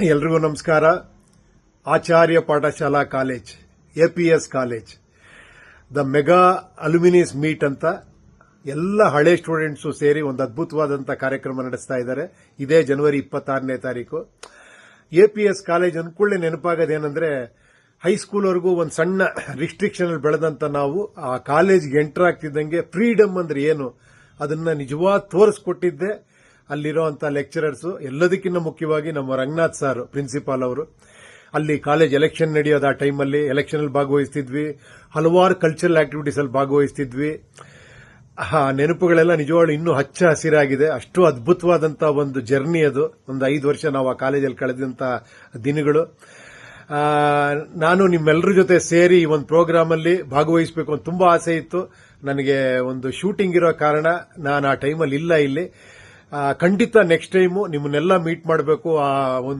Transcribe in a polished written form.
ಎಲ್ರಿಗೂ ನಮಸ್ಕಾರ. Acharya Pathashala college, APS college, the mega alumni meet ಅಂತ ಎಲ್ಲ ಹಳೆ ಸ್ಟೂಡೆಂಟ್ಸು ಸೇರಿ ಒಂದು ಅದ್ಭುತವಾದಂಥ ಕಾರ್ಯಕ್ರಮ ನಡೆಸ್ತಾ ಇದ್ದಾರೆ. ಇದೇ ಜನವರಿ 26ನೇ ತಾರೀಕು. ಎಪಿಎಸ್ ಕಾಲೇಜ್ ಅಂದ್ಕೊಳ್ಳೆ ನೆನಪಾಗೋದೇನೆಂದ್ರೆ, ಹೈಸ್ಕೂಲ್ವರೆಗೂ ಒಂದು ಸಣ್ಣ ರಿಸ್ಟ್ರಿಕ್ಷನ್ ಬೆಳೆದಂತ ನಾವು ಆ ಕಾಲೇಜ್ಗೆ ಎಂಟರ್ ಆಗ್ತಿದ್ದಂಗೆ ಫ್ರೀಡಮ್ ಅಂದ್ರೆ ಏನು ಅದನ್ನ ನಿಜವಾದ ತೋರಿಸ್ಕೊಟ್ಟಿದ್ದೆ ಅಲ್ಲಿರುವಂತಹ ಲೆಕ್ಚರರ್ಸ್. ಎಲ್ಲದಕ್ಕಿಂತ ಮುಖ್ಯವಾಗಿ ನಮ್ಮ ರಂಗನಾಥ್ ಸರ್ ಪ್ರಿನ್ಸಿಪಾಲ್ ಅವರು. ಅಲ್ಲಿ ಕಾಲೇಜ್ ಎಲೆಕ್ಷನ್ ನಡೆಯೋದು, ಆ ಟೈಮಲ್ಲಿ ಎಲೆಕ್ಷನ್ ಅಲ್ಲಿ ಭಾಗವಹಿಸ್ತಿದ್ವಿ, ಹಲವಾರು ಕಲ್ಚರಲ್ ಆಕ್ಟಿವಿಟೀಸ್ ಅಲ್ಲಿ ಭಾಗವಹಿಸ್ತಿದ್ವಿ. ಆ ನೆನಪುಗಳೆಲ್ಲ ನಿಜವಾಗ್ಲೂ ಇನ್ನೂ ಹಚ್ಚ ಹಸಿರಾಗಿದೆ. ಅಷ್ಟು ಅದ್ಭುತವಾದಂತಹ ಒಂದು ಜರ್ನಿ ಅದು. ಒಂದು 5 ವರ್ಷ ನಾವು ಆ ಕಾಲೇಜಲ್ಲಿ ಕಳೆದಂತ ದಿನಗಳು. ನಾನು ನಿಮ್ಮೆಲ್ಲರ ಜೊತೆ ಸೇರಿ ಈ ಒಂದು ಪ್ರೋಗ್ರಾಮ್ ಅಲ್ಲಿ ಭಾಗವಹಿಸಬೇಕು ಅಂತ ತುಂಬಾ ಆಸೆ ಇತ್ತು. ನನಗೆ ಒಂದು ಶೂಟಿಂಗ್ ಇರೋ ಕಾರಣ ನಾನು ಆ ಟೈಮಲ್ಲಿ ಇಲ್ಲ ಇಲ್ಲಿ. ಖಂಡಿತ ನೆಕ್ಸ್ಟ್ ಟೈಮು ನಿಮ್ಮನ್ನೆಲ್ಲ ಮೀಟ್ ಮಾಡಬೇಕು. ಆ ಒಂದು